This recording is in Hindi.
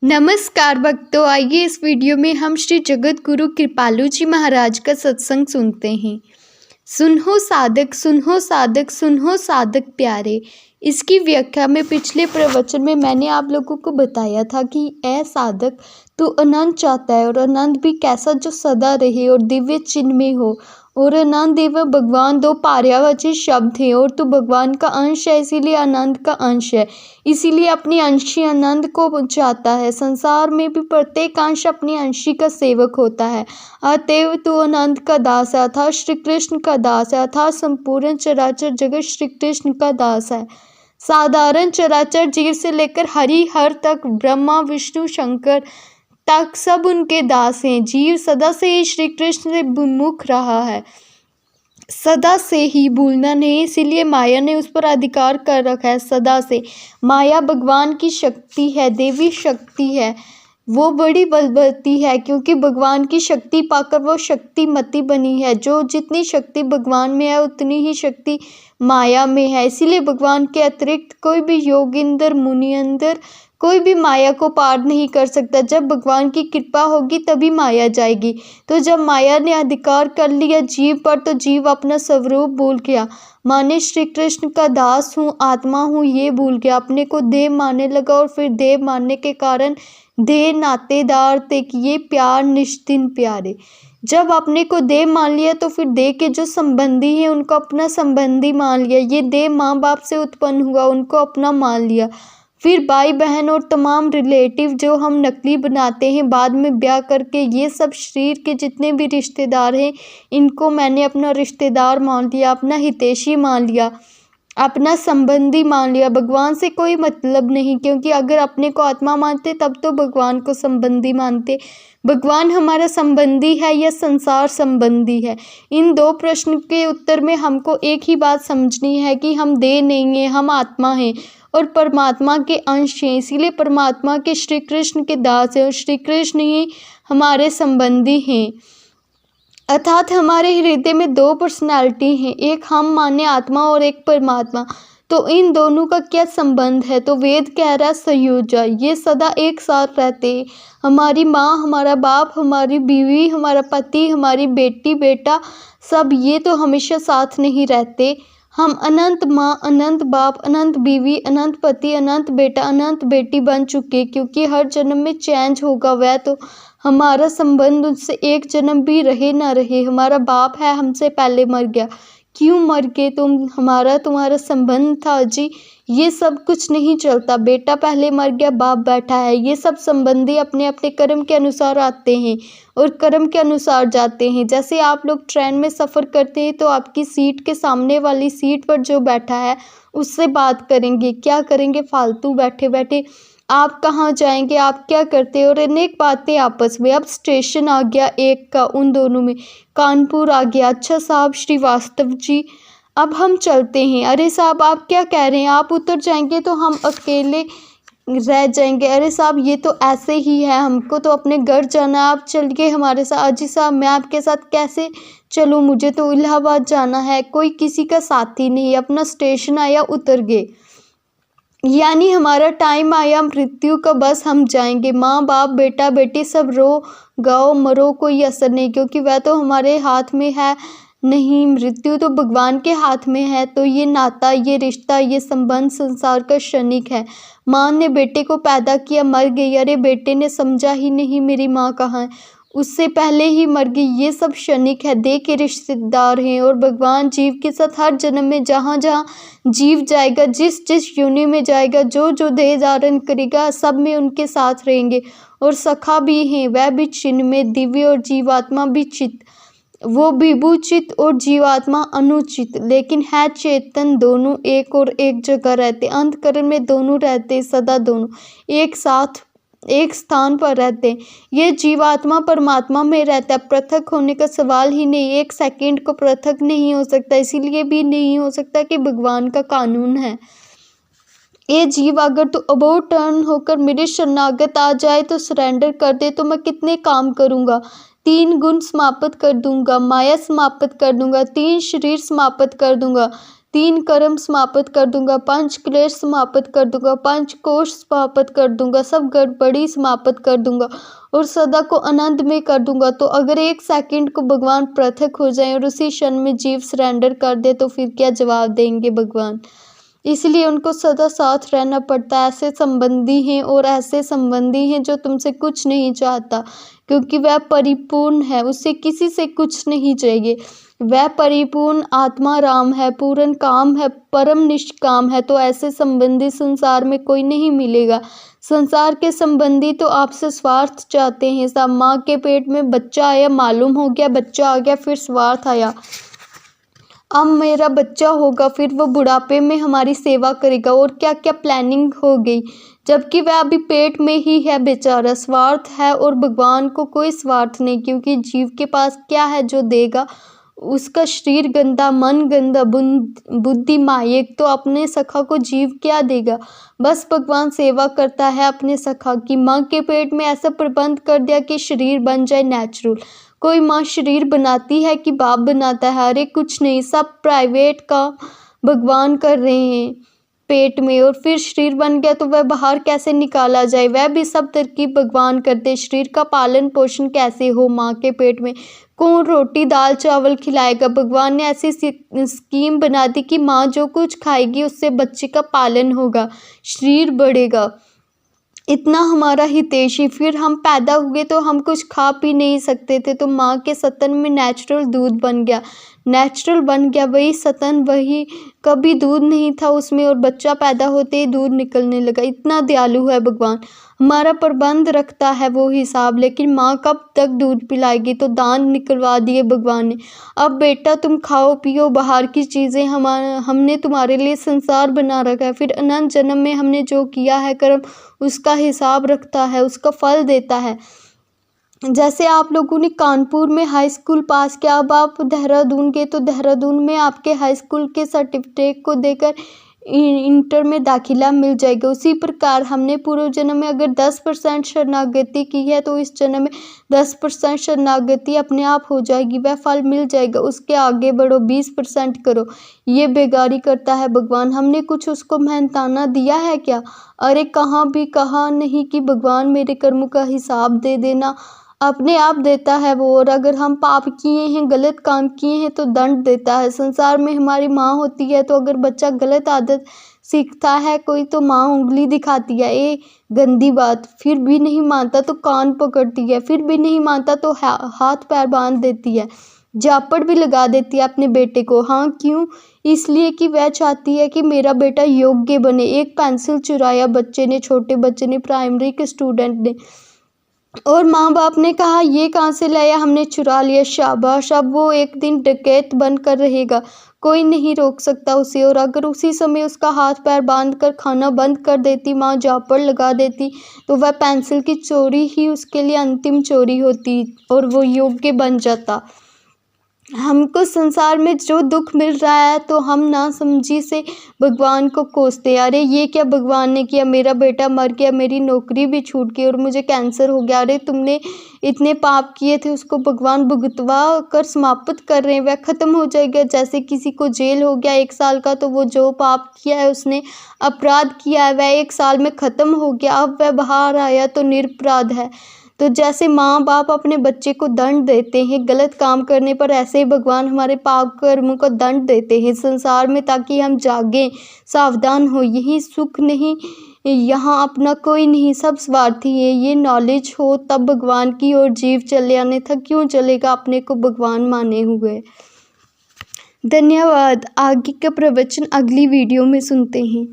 नमस्कार भक्तों, आइए इस वीडियो में हम श्री जगत गुरु कृपालु जी महाराज का सत्संग सुनते हैं। सुनो साधक, सुनो साधक, सुनो साधक प्यारे। इसकी व्याख्या में पिछले प्रवचन में मैंने आप लोगों को बताया था कि ऐ साधक, तू आनंद चाहता है और आनंद भी कैसा, जो सदा रहे और दिव्य चिन्ह में हो। और आनंद एवं भगवान दो पार्यायवाची शब्द हैं और तू भगवान का अंश है, इसीलिए आनंद का अंश है। इसीलिए अपनी अंशी आनंद को चाहता है। संसार में भी प्रत्येक अंश अपनी अंशी का सेवक होता है। अतएव तू आनंद का दास है, अर्थात श्री कृष्ण का दास है, अर्थात संपूर्ण चराचर जगत श्री कृष्ण का दास है। साधारण चराचर जीव से लेकर हरि हर तक, ब्रह्मा विष्णु शंकर तक सब उनके दास हैं। जीव सदा से ही श्री कृष्ण से विमुख रहा है, सदा से ही भूलना नहीं, इसीलिए माया ने उस पर अधिकार कर रखा है सदा से। माया भगवान की शक्ति है, देवी शक्ति है, वो बड़ी बलवती है, क्योंकि भगवान की शक्ति पाकर वो शक्तिमती बनी है। जो जितनी शक्ति भगवान में है उतनी ही शक्ति माया में है। इसीलिए भगवान के अतिरिक्त कोई भी योगिंदर मुनिंदर कोई भी माया को पार नहीं कर सकता। जब भगवान की कृपा होगी तभी माया जाएगी। तो जब माया ने अधिकार कर लिया जीव पर, तो जीव अपना स्वरूप भूल गया। माने श्री कृष्ण का दास हूँ, आत्मा हूँ, ये भूल गया। अपने को देव मानने लगा और फिर देव मानने के कारण देह नातेदार ते किए प्यार निश्चिन प्यारे। जब अपने को देव मान लिया तो फिर देह के जो संबंधी हैं उनको अपना संबंधी मान लिया। ये देह माँ बाप से उत्पन्न हुआ, उनको अपना मान लिया। फिर भाई बहन और तमाम रिलेटिव जो हम नकली बनाते हैं बाद में ब्याह करके, ये सब शरीर के जितने भी रिश्तेदार हैं इनको मैंने अपना रिश्तेदार मान लिया, अपना हितैषी मान लिया, अपना संबंधी मान लिया। भगवान से कोई मतलब नहीं, क्योंकि अगर अपने को आत्मा मानते तब तो भगवान को संबंधी मानते। भगवान हमारा संबंधी है या संसार संबंधी है? इन दो प्रश्न के उत्तर में हमको एक ही बात समझनी है कि हम देह नहीं हैं, हम आत्मा हैं और परमात्मा के अंश हैं। इसीलिए परमात्मा के श्री कृष्ण के दास हैं और श्री कृष्ण ही हमारे संबंधी हैं। अर्थात हमारे हृदय में दो पर्सनालिटी हैं, एक हम माने आत्मा और एक परमात्मा। तो इन दोनों का क्या संबंध है? तो वेद कह रहा है संयोजा, ये सदा एक साथ रहते हैं। हमारी माँ, हमारा बाप, हमारी बीवी, हमारा पति, हमारी बेटी बेटा, सब ये तो हमेशा साथ नहीं रहते। हम अनंत माँ, अनंत बाप, अनंत बीवी, अनंत पति, अनंत बेटा, अनंत बेटी बन चुके, क्योंकि हर जन्म में चेंज होगा। वह तो हमारा संबंध उनसे एक जन्म भी रहे ना रहे। हमारा बाप है, हमसे पहले मर गया, क्यों मर गए? हमारा तुम्हारा संबंध था जी, ये सब कुछ नहीं चलता। बेटा पहले मर गया, बाप बैठा है, ये सब संबंधी अपने अपने कर्म के अनुसार आते हैं और कर्म के अनुसार जाते हैं। जैसे आप लोग ट्रेन में सफ़र करते हैं तो आपकी सीट के सामने वाली सीट पर जो बैठा है उससे बात करेंगे, क्या करेंगे? फालतू बैठे बैठे आप कहाँ जाएंगे, आप क्या करते हो, और अनेक बातें आपस में। अब स्टेशन आ गया एक का, उन दोनों में कानपुर आ गया। अच्छा साहब श्रीवास्तव जी, अब हम चलते हैं। अरे साहब आप क्या कह रहे हैं, आप उतर जाएंगे तो हम अकेले रह जाएंगे। अरे साहब ये तो ऐसे ही है, हमको तो अपने घर जाना है, आप चलिए हमारे साथ। अजी साहब मैं आपके साथ कैसे चलूँ, मुझे तो इलाहाबाद जाना है। कोई किसी का साथी नहीं, अपना स्टेशन आया उतर गए, यानी हमारा टाइम आया मृत्यु का, बस हम जाएंगे। माँ बाप बेटा बेटी सब रो गाओ मरो, कोई असर नहीं, क्योंकि वह तो हमारे हाथ में है नहीं, मृत्यु तो भगवान के हाथ में है। तो ये नाता, ये रिश्ता, ये संबंध संसार का क्षणिक है। माँ ने बेटे को पैदा किया, मर गई, अरे बेटे ने समझा ही नहीं मेरी माँ कहाँ है, उससे पहले ही मर गई। ये सब क्षणिक है, देह के रिश्तेदार हैं। और भगवान जीव के साथ हर जन्म में जहाँ जहाँ जीव जाएगा, जिस जिस योनि में जाएगा, जो जो देह धारण करेगा, सब में उनके साथ रहेंगे। और सखा भी हैं, वह भी चिन्ह में, दिव्य और जीवात्मा भी चित, वो विभूचित और जीवात्मा अनुचित, लेकिन है चेतन, दोनों एक और एक जगह रहते। अंतकरण में दोनों रहते, सदा दोनों एक साथ एक स्थान पर रहते हैं। ये जीवात्मा परमात्मा में रहता है, पृथक होने का सवाल ही नहीं। एक सेकंड को पृथक नहीं हो सकता, इसीलिए भी नहीं हो सकता कि भगवान का कानून है। ये जीव अगर तो अबाउट टर्न होकर मेरे शरणागत आ जाए, तो सरेंडर कर दे, तो मैं कितने काम करूँगा। 3 गुण समाप्त कर दूंगा, माया समाप्त कर दूंगा, 3 शरीर समाप्त कर दूंगा, 3 कर्म समाप्त कर दूंगा, 5 क्लेश समाप्त कर दूंगा, 5 कोष समाप्त कर दूंगा, सब गड़बड़ी समाप्त कर दूंगा और सदा को आनंद में कर दूंगा। तो अगर 1 सेकंड को भगवान पृथक हो जाए और उसी क्षण में जीव सरेंडर कर दे तो फिर क्या जवाब देंगे भगवान। इसलिए उनको सदा साथ रहना पड़ता है। ऐसे संबंधी हैं और ऐसे संबंधी हैं जो तुमसे कुछ नहीं चाहता, क्योंकि वह परिपूर्ण है, उसे किसी से कुछ नहीं चाहिए। वह परिपूर्ण आत्मा राम है, पूर्ण काम है, परम निष्काम है। तो ऐसे संबंधी संसार में कोई नहीं मिलेगा। संसार के संबंधी तो आपसे स्वार्थ चाहते हैं। सब माँ के पेट में बच्चा आया, मालूम हो गया बच्चा आ गया, फिर स्वार्थ आया, अब मेरा बच्चा होगा, फिर वो बुढ़ापे में हमारी सेवा करेगा और क्या क्या प्लानिंग हो गई, जबकि वह अभी पेट में ही है बेचारा। स्वार्थ है और भगवान को कोई स्वार्थ नहीं, क्योंकि जीव के पास क्या है जो देगा। उसका शरीर गंदा, मन गंदा, बुद्धि मायक, तो अपने सखा को जीव क्या देगा। बस भगवान सेवा करता है अपने सखा की। माँ के पेट में ऐसा प्रबंध कर दिया कि शरीर बन जाए नेचुरल। कोई माँ शरीर बनाती है कि बाप बनाता है? अरे कुछ नहीं, सब प्राइवेट का भगवान कर रहे हैं पेट में, और फिर शरीर बन गया तो वह बाहर कैसे निकाला जाए, वह भी सब तरकीब भगवान करते। शरीर का पालन पोषण कैसे हो माँ के पेट में, कौन रोटी दाल चावल खिलाएगा। भगवान ने ऐसी स्कीम बना दी कि माँ जो कुछ खाएगी उससे बच्चे का पालन होगा, शरीर बढ़ेगा। इतना हमारा हितैषी। फिर हम पैदा हुए तो हम कुछ खा पी नहीं सकते थे, तो माँ के स्तन में नेचुरल दूध बन गया, नेचुरल बन गया वही स्तन, वही कभी दूध नहीं था उसमें, और बच्चा पैदा होते ही दूध निकलने लगा। इतना दयालु है भगवान, हमारा प्रबंध रखता है वो हिसाब। लेकिन माँ कब तक दूध पिलाएगी, तो दांत निकलवा दिए भगवान ने। अब बेटा तुम खाओ पियो बाहर की चीज़ें, हमने तुम्हारे लिए संसार बना रखा है। फिर अनंत जन्म में हमने जो किया है कर्म उसका हिसाब रखता है, उसका फल देता है। जैसे आप लोगों ने कानपुर में हाई स्कूल पास किया, अब आप देहरादून गए तो देहरादून में आपके हाई स्कूल के सर्टिफिकेट को देकर इंटर में दाखिला मिल जाएगा। उसी प्रकार हमने पूर्व जन्म में अगर 10% शरणागति की है तो इस जन्म में 10% शरणागति अपने आप हो जाएगी, वह फल मिल जाएगा। उसके आगे बढ़ो, 20% करो, ये बेगारी करता है भगवान। हमने कुछ उसको मेहनताना दिया है क्या? अरे कहाँ भी कहा नहीं कि भगवान मेरे कर्मों का हिसाब दे देना, अपने आप देता है वो। और अगर हम पाप किए हैं, गलत काम किए हैं तो दंड देता है। संसार में हमारी माँ होती है, तो अगर बच्चा गलत आदत सीखता है कोई, तो माँ उंगली दिखाती है, ये गंदी बात, फिर भी नहीं मानता तो कान पकड़ती है, फिर भी नहीं मानता तो हाथ पैर बांध देती है, झापड़ भी लगा देती है अपने बेटे को। हाँ क्यों? इसलिए कि वह चाहती है कि मेरा बेटा योग्य बने। एक पेंसिल चुराया बच्चे ने, छोटे बच्चे ने, प्राइमरी के स्टूडेंट ने, और माँ बाप ने कहा ये कहाँ से लाया? हमने चुरा लिया, शाबाश। अब वो एक दिन डकैत बनकर रहेगा, कोई नहीं रोक सकता उसे। और अगर उसी समय उसका हाथ पैर बांध कर खाना बंद कर देती माँ, झापड़ लगा देती, तो वह पेंसिल की चोरी ही उसके लिए अंतिम चोरी होती और वो योग्य बन जाता। हमको संसार में जो दुख मिल रहा है तो हम ना समझी से भगवान को कोसते, अरे ये क्या भगवान ने किया, मेरा बेटा मर गया, मेरी नौकरी भी छूट गई और मुझे कैंसर हो गया। अरे तुमने इतने पाप किए थे उसको भगवान भुगतवा कर समाप्त कर रहे हैं, वह ख़त्म हो जाएगा। जैसे किसी को जेल हो गया 1 साल का, तो वो जो पाप किया है, उसने अपराध किया है, वह 1 साल में ख़त्म हो गया। अब वह बाहर आया तो निरपराध है। तो जैसे माँ बाप अपने बच्चे को दंड देते हैं गलत काम करने पर, ऐसे ही भगवान हमारे पाप कर्मों को दंड देते हैं संसार में, ताकि हम जागें, सावधान हो। यही सुख नहीं, यहाँ अपना कोई नहीं, सब स्वार्थी है। ये नॉलेज हो तब भगवान की ओर जीव चले, अन्यथा क्यों चलेगा अपने को भगवान माने हुए। धन्यवाद। आगे का प्रवचन अगली वीडियो में सुनते हैं।